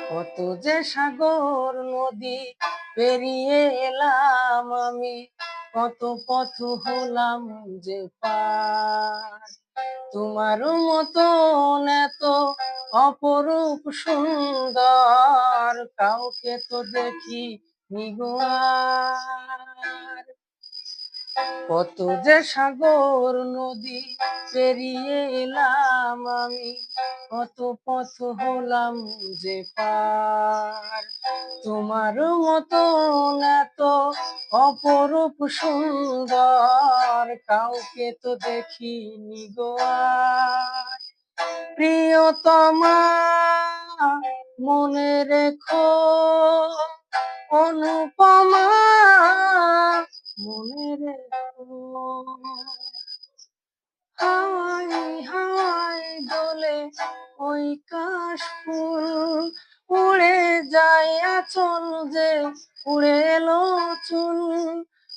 কত যে সাগর নদী পেরিয়ে এলাম আমি, কত পথ হলাম যে পার। তোমার মতন এত অপরূপ সুন্দর কাউকে তো দেখি গো আর। কত যে সাগর নদী পেরিয়ে এলাম আমি, কত পথ হলাম যে পার। তোমার মতন এত অপরূপ সুন্দর কাউকে তো দেখিনি গো আর। প্রিয়তমা মনে রেখো, অনুপমা মনে রেখো। হাওয়ায় হাওয়ায় দোলে ওই কাশফুল, উড়ে যায় আঁচল যে উড়ে এলো চুল।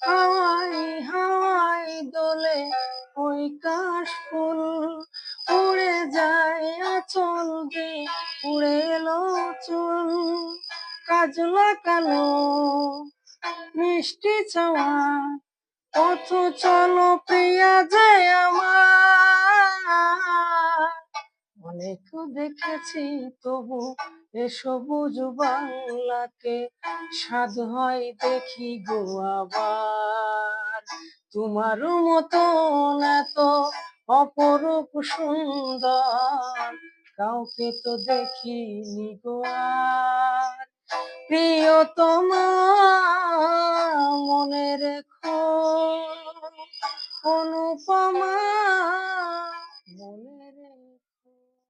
হাওয়ায় হাওয়ায় দোলে ওই কাশফুল, উড়ে যায় আঁচল যে উড়ে এলো চুল। কাজলা কালো মিষ্টি চাওয়া পথ চলো প্রিয়া যে আমার। অনেক দেখেছি তবু এ সবুজ বাংলাকে, স্বাদ হয় দেখি গো আবার। তোমার মতন এত অপরূপ সুন্দর কাউকে তো দেখিনি গো আর। প্রিয়তমা মনে রেখো, অনুপমা